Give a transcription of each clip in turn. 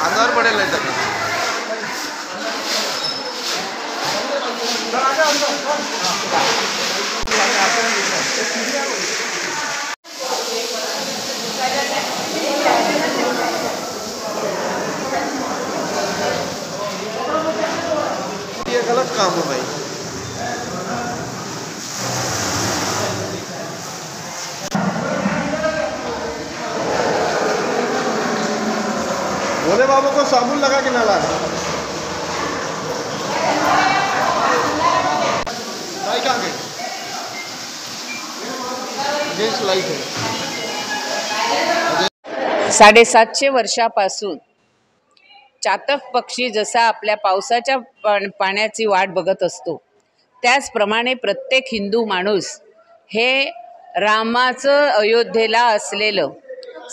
अंगावर पडेल नाही तर ये गलत काम है भाई। भोले बाबा को साबुन लगा के नला लाइट है। 750 वर्षापासून चातक पक्षी जसा आपल्या पावसाच्या पाण्याची वाट बघत असतो, त्याचप्रमाणे प्रत्येक हिंदू माणूस हे रामाचं अयोध्येला असलेलं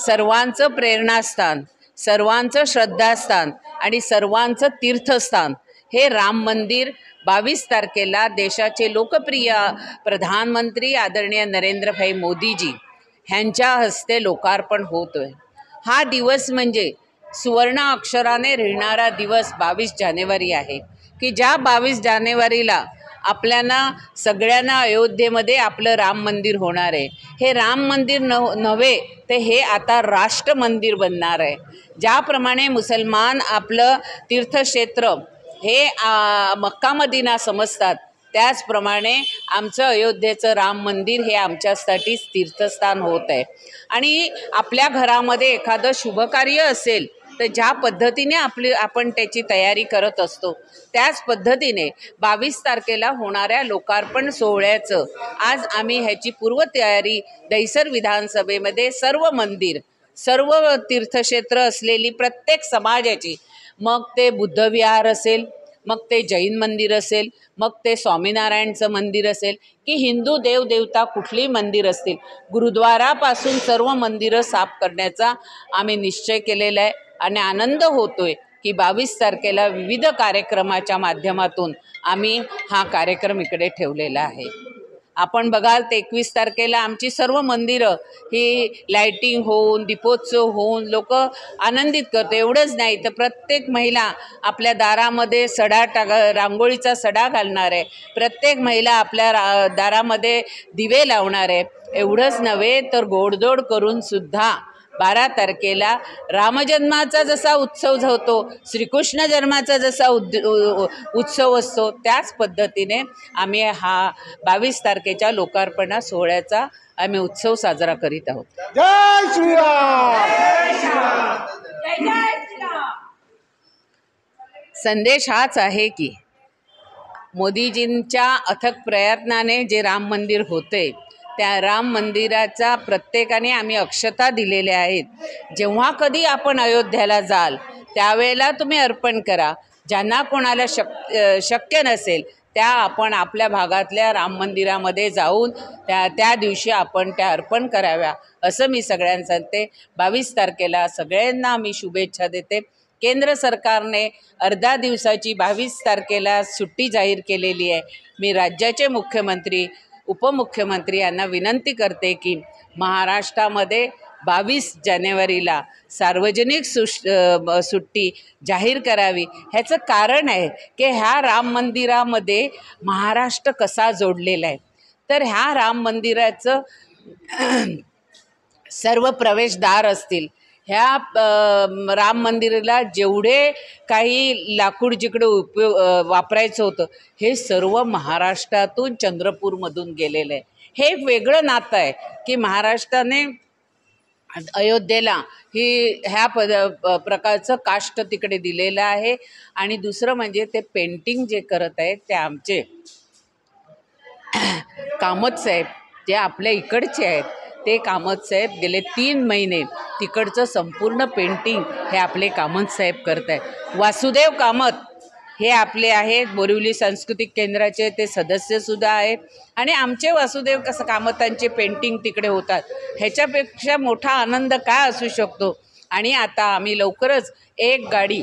सर्वांचं प्रेरणास्थान, सर्वांचं श्रद्धास्थान आणि सर्वांचं तीर्थस्थान हे राम मंदिर 22 तारखेला देशाचे लोकप्रिय प्रधानमंत्री आदरणीय नरेंद्रभाई मोदीजी ह्यांच्या हस्ते लोकार्पण होतोय। हा दिवस म्हणजे सुवर्ण अक्षराने लिहिणारा दिवस 22 जानेवारी आहे की ज्या 22 जानेवारीला आपल्याला सगळ्यांना अयोध्येमध्ये आपलं राम मंदिर होणार आहे। हे राम मंदिर नव्हे ते हे आता राष्ट्र मंदिर बनणार आहे। ज्याप्रमाणे मुसलमान आपलं तीर्थक्षेत्र हे मक्का मदिना समजतात, त्याचप्रमाणे आमचं अयोध्येचं राम मंदिर हे आमच्यासाठी तीर्थस्थान होत आहे। आणि आपल्या घरामध्ये एखादं शुभकार्य असेल तर ज्या पद्धतीने आपण त्याची तयारी करत असतो, त्याच पद्धतीने 22 तारखेला होणाऱ्या लोकार्पण सोहळ्याचं आज आम्ही ह्याची पूर्वतयारी दहिसर विधानसभेमध्ये सर्व मंदिर, सर्व तीर्थक्षेत्र असलेली प्रत्येक समाजाची, मग ते बुद्धविहार असेल, मग ते जैन मंदिर असेल, मग ते स्वामीनारायणचं मंदिर असेल की हिंदू देवदेवता कुठली मंदिर असतील, गुरुद्वारापासून सर्व मंदिरं साफ करण्याचा आम्ही निश्चय केलेला आहे। आणि आनंद होतोय की 22 तारखेला विविध कार्यक्रमाच्या माध्यमातून आम्ही हा कार्यक्रम इकडे ठेवलेला आहे। आपण बघाल 21 तारखेला आमची सर्व मंदिरं ही लाइटिंग होऊन, दीपोत्सव होऊन लोक आनंदित करते। एवढंच नाही तर प्रत्येक महिला आपल्या दारामध्ये रांगोळीचा सडा घालणार आहे, प्रत्येक महिला आपल्या दारामध्ये दिवे लावणार आहे। एवढंच नव्हे तर गोडधोड करून सुद्धा 12 तारखेला रामजन्माचा जसा उत्सव होतो, श्रीकृष्ण जन्माचा जसा उत्सव असतो, त्याच पद्धतीने आम्ही हा 22 तारखेच्या लोकार्पण सोहळ्याचा आम्ही उत्सव साजरा करीत आहोत। जय श्रीराम। संदेश हाच आहे की मोदीजींच्या अथक प्रयत्नाने जे राम मंदिर होते, त्या राम मंदिराचा प्रत्येकाने आम्ही अक्षता दिलेल्या आहेत। जेव्हा कधी आपण अयोध्येला जाल त्यावेळेला तुम्ही अर्पण करा। ज्यांना कोणाला शक्य नसेल त्या आपण आपल्या भागातल्या राम मंदिरामध्ये जाऊन त्या दिवशी आपण त्या अर्पण कराव्या असं मी सगळ्यांना सांगते। 22 तारखेला सगळ्यांना मी शुभेच्छा देते। केंद्र सरकारने अर्धा दिवसाची 22 तारखेला सुट्टी जाहीर केलेली आहे। मी राज्याचे मुख्यमंत्री, उपमुख्यमंत्री यांना विनंती करते की महाराष्ट्रामध्ये 22 जानेवारीला सार्वजनिक सुट्टी जाहीर करावी। ह्याचं कारण आहे की ह्या राम मंदिरामध्ये महाराष्ट्र कसा जोडलेला आहे, तर ह्या राम मंदिराचं सर्व प्रवेशद्वार असतील, ह्या राम मंदिराला जेवढे काही लाकूड जिकडे वापरायचं होतं हे सर्व महाराष्ट्रातून चंद्रपूरमधून गेलेलं आहे। हे एक वेगळं नातं आहे की महाराष्ट्राने अयोध्येला ह्या प्रकारचं काष्ट तिकडे दिलेलं आहे. आणि दुसरं म्हणजे ते पेंटिंग जे करत आहेत ते आमचे कामत साहेब, जे आपल्या इकडचे आहेत ते कामत साहेब गेले 3 महिने तिकडचं संपूर्ण पेंटिंग हे आपले कामत साहेब करत आहेत. वासुदेव कामत हे आपले आहेत, बोरिवली सांस्कृतिक केंद्राचे ते सदस्यसुद्धा आहेत. आणि आमचे वासुदेव कसं कामतांचे पेंटिंग तिकडे होतात, ह्याच्यापेक्षा मोठा आनंद काय असू शकतो. आणि आता आम्ही लवकरच एक गाडी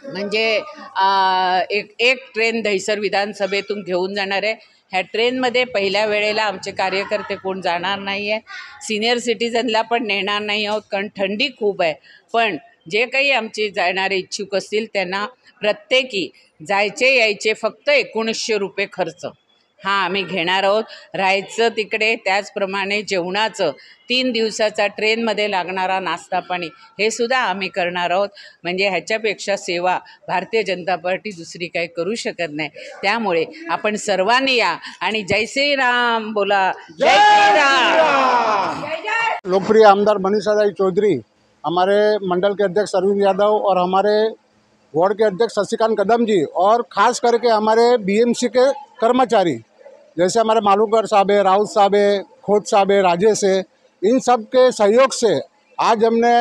म्हणजे एक ट्रेन दहिसर विधानसभेतून घेऊन जाणार आहे. ह्या ट्रेनमध्ये पहिल्या वेळेला आमचे कार्यकर्ते कोण जाणार नाही आहे. सिनियर सिटीजनला पण नेणार नाही आहोत, कारण थंडी खूप आहे. पण जे काही आमचे जाणारे इच्छुक असतील त्यांना प्रत्येकी जायचे यायचे फक्त 1900 रुपये खर्च हा आम्ही घेणार आहोत. राहायचं तिकडे, त्याचप्रमाणे जेवणाचं 3 दिवसाचा ट्रेनमध्ये लागणारा नाश्ता पाणी हे सुद्धा आम्ही करणार आहोत. म्हणजे ह्याच्यापेक्षा सेवा भारतीय जनता पार्टी दुसरी काही करू शकत नाही. त्यामुळे आपण सर्वांनी या आणि जय श्रीराम बोला. जय श्रीराम. लोकप्रिय आमदार मनीषादाई चौधरी, हमारे मंडल के अध्यक्ष अरविंद यादव और हमारे वार्ड के अध्यक्ष शशिकांत कदम जी, और ख़ास करके हमारे बीएमसी के कर्मचारी जैसे हमारे मालूकर साहब है, राउत साहब है, खोत साहब है, राजेश है, इन सब के सहयोग से आज हमने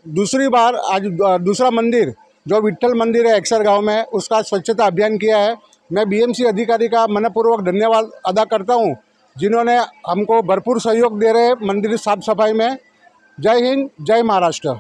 दूसरी बार आज दूसरा मंदिर जो विट्ठल मंदिर है एक्सर गांव में, उसका स्वच्छता अभियान किया है. मैं बीएमसी अधिकारी का मनपूर्वक धन्यवाद अदा करता हूं, जिन्होंने हमको भरपूर सहयोग दे रहे हैं मंदिर साफ सफाई में. जय हिंद, जय महाराष्ट्र.